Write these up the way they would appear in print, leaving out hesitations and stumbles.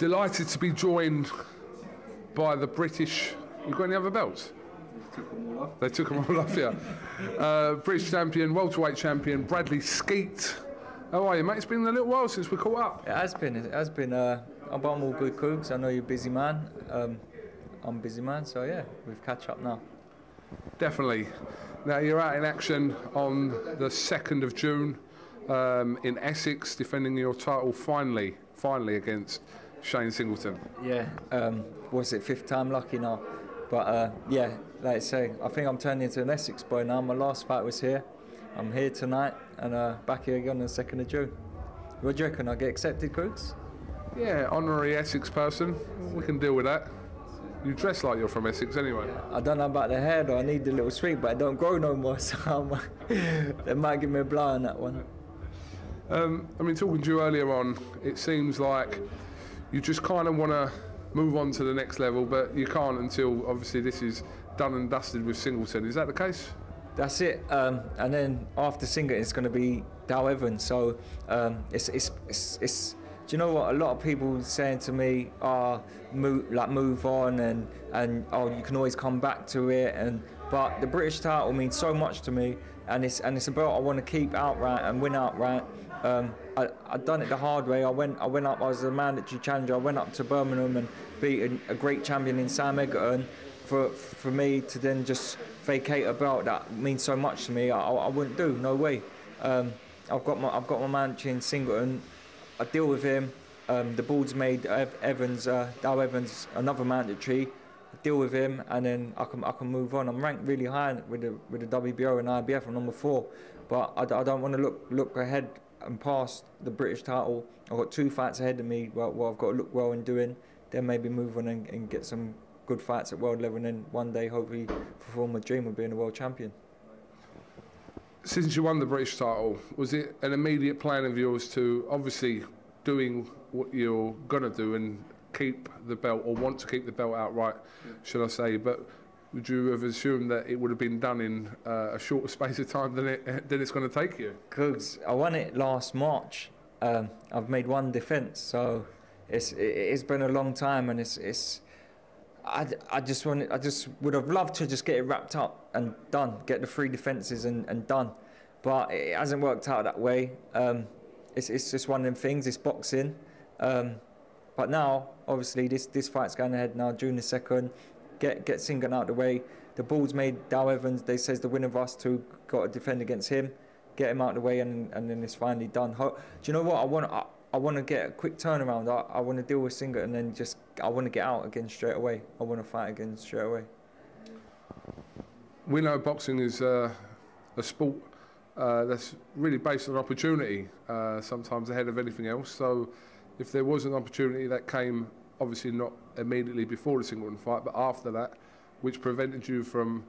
Delighted to be joined by the British. You got any other belts? They took them all off, yeah. British champion, welterweight champion, Bradley Skeete. How are you, mate? It's been a little while since we caught up. It has been. I'm all good, Cougs. I know you're a busy man. I'm a busy man, so yeah, we've catch up now. Definitely. Now you're out in action on the 2nd of June in Essex, defending your title finally against Shane Singleton. Yeah, what's it, 5th time lucky now. But yeah, like I say, I think I'm turning into an Essex boy now. My last fight was here. I'm here tonight and back here again on the 2nd of June. What do you reckon? I get accepted, Cougs? Yeah, honorary Essex person. We can deal with that. You dress like you're from Essex anyway. I don't know about the hair though. I need the little sweep, but I don't grow no more, so they might give me a blow on that one. I mean, talking to you earlier on, it seems like you just kind of want to move on to the next level, but you can't until obviously this is done and dusted with Singleton. Is that the case? That's it. And then after Singleton, it's going to be Dow Evans. So it's. Do you know what? A lot of people saying to me, move on, and oh, you can always come back to it. But the British title means so much to me, and it's a belt I want to keep outright and win outright. I done it the hard way. I went up. I was a mandatory challenger. I went up to Birmingham and beat a great champion in Sam Eggington. For me to then just vacate a belt that means so much to me, I wouldn't do. No way. I've got my mandatory in Singleton. I deal with him. The board's made Evans, Dow Evans, another mandatory. I deal with him, and then I can move on. I'm ranked really high with the WBO and IBF. I'm number 4, but I don't want to look ahead and past the British title. I've got 2 fights ahead of me. Well, I've got to look well in doing. Then maybe move on and get some good fights at world level, and then one day hopefully fulfill my dream of being a world champion. Since you won the British title, was it an immediate plan of yours to obviously doing what you're going to do and keep the belt, or want to keep the belt outright, should I say, but would you have assumed that it would have been done in a shorter space of time than it's going to take you? Because I won it last March. I've made 1 defence, so it's been a long time, and I just would have loved to just get it wrapped up and done, get the 3 defences and done, but it hasn't worked out that way. It's just one of them things. It's boxing, but now obviously this fight's going ahead now, June the 2nd. Get Singleton out of the way. The ball's made Dow Evans. They says the winner of us 2 got to defend against him. Get him out of the way, and then it's finally done. Do you know what I want to get a quick turnaround. I want to deal with Singleton and then I want to get out again straight away. I want to fight again straight away. We know boxing is a sport that's really based on opportunity, sometimes ahead of anything else. So if there was an opportunity that came, obviously not immediately before the Singleton fight, but after that, which prevented you from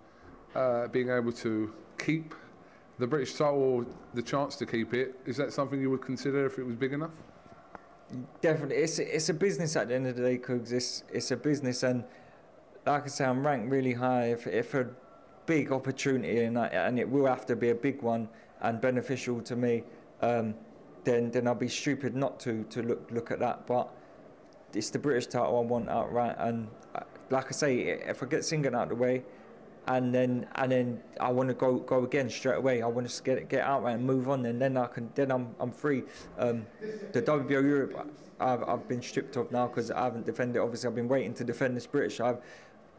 being able to keep the British title, or the chance to keep it, is that something you would consider if it was big enough? Definitely. It's a business at the end of the day, Cougs. It's a business, and like I say, I'm ranked really high. If a big opportunity, and it will have to be a big one and beneficial to me, then I'll be stupid not to look at that. But it's the British title I want outright, and like I say, if I get Singleton out of the way, and then I want to go again straight away. I want to get outright and move on, and then I'm free. The WBO Europe I've been stripped of now because I haven't defended. Obviously, I've been waiting to defend this British.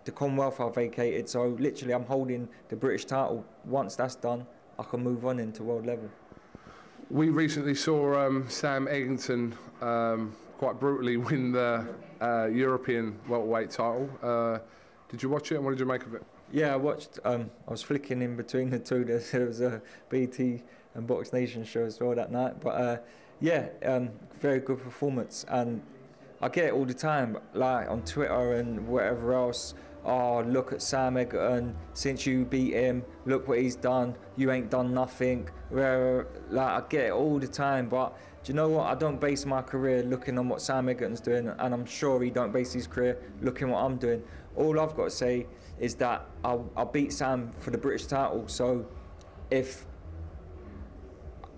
The Commonwealth I've vacated, so literally I'm holding the British title. Once that's done, I can move on into world level. We recently saw Sam Eggington quite brutally win the European welterweight title. Did you watch it, and what did you make of it? Yeah, I watched. I was flicking in between the 2. There was a BT and BoxNation show as well that night. But yeah, very good performance. And I get it all the time, like on Twitter and whatever else. Oh, look at Sam Eggington. Since you beat him, look what he's done. You ain't done nothing. Like, I get it all the time. But do you know what? I don't base my career looking on what Sam Eggington's doing, and I'm sure he don't base his career looking what I'm doing. All I've got to say is that I beat Sam for the British title. So if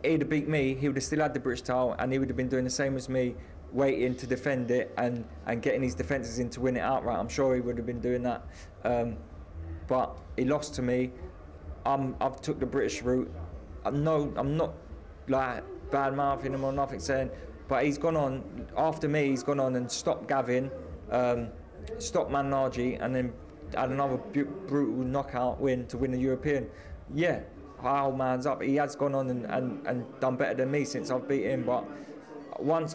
he'd have beat me, he would have still had the British title, and he would have been doing the same as me waiting to defend it and getting his defences in to win it outright. I'm sure he would have been doing that. But he lost to me. I've took the British route. I'm not like bad mouthing him or nothing saying, but he's gone on after me. He's gone on and stopped Gavin, stopped Mannaji, and then had another brutal knockout win to win the European. Yeah, our old man's up. He has gone on and done better than me since I've beat him. But once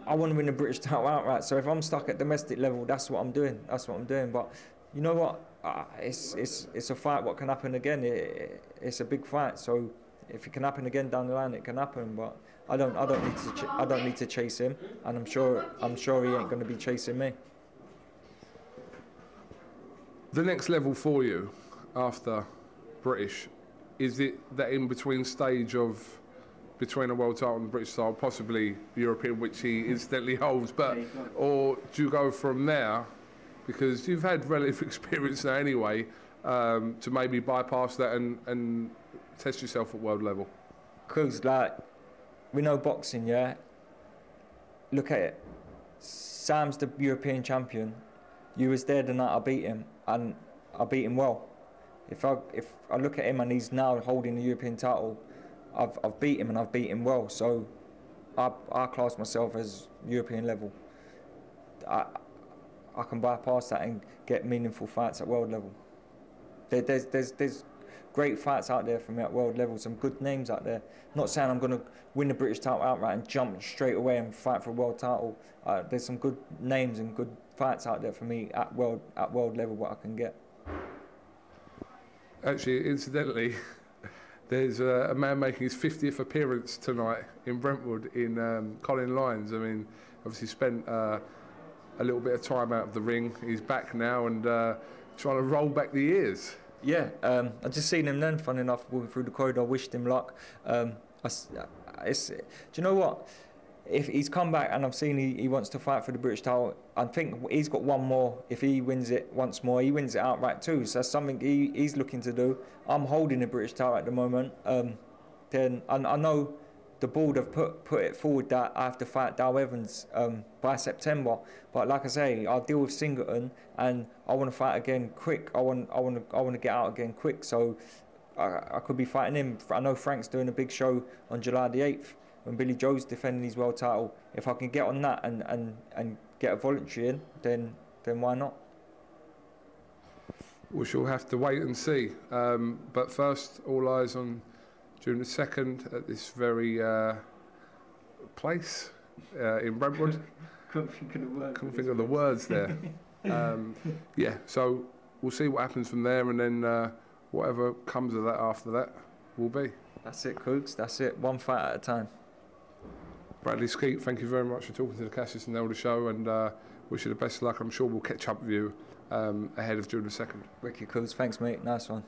I want to win the British title outright. So if I'm stuck at domestic level, that's what I'm doing. That's what I'm doing. But you know what? It's a fight. What can happen again? It's a big fight. So if it can happen again down the line, it can happen. But I don't need to chase him, and I'm sure he ain't going to be chasing me. The next level for you after British, is it that in between stage of between a world title and the British title, possibly European, which he instantly holds, but or do you go from there, because you've had relative experience now anyway, to maybe bypass that and test yourself at world level? Because like we know boxing, yeah. Look at it. Sam's the European champion. You was there the night I beat him, and I beat him well. If I look at him and he's now holding the European title, I've beat him and I've beat him well. So I class myself as European level. I can bypass that and get meaningful fights at world level. There's great fights out there for me at world level. Some good names out there. Not saying I'm going to win the British title outright and jump straight away and fight for a world title. There's some good names and good fights out there for me at world level what I can get. Actually, incidentally, there's a man making his 50th appearance tonight in Brentwood in Colin Lyons. I mean, obviously spent a little bit of time out of the ring. He's back now and trying to roll back the years. Yeah, I just seen him then, funny enough, walking through the corridor, wished him luck. Do you know what? If he's come back and I've seen he wants to fight for the British title, I think he's got one more. If he wins it once more, he wins it outright too. So that's something he's looking to do. I'm holding the British title at the moment. Then I know the board have put it forward that I have to fight Dow Evans by September. But like I say, I'll deal with Singleton and I want to fight again quick. I want to get out again quick. So I could be fighting him. I know Frank's doing a big show on July the 8th. When Billy Joe's defending his world title. If I can get on that and get a voluntary in, then why not? We shall have to wait and see. But first, all eyes on June the 2nd at this very place in Brentwood. Couldn't think of the words. Couldn't think of the words there. Yeah, so we'll see what happens from there, and then whatever comes of that after that will be. That's it, Cougs. That's it. One fight at a time. Bradley Skeete, thank you very much for talking to the Cassius and Elder show, and wish you the best of luck. I'm sure we'll catch up with you ahead of June the 2nd. Ricky Cougs, thanks mate, nice one.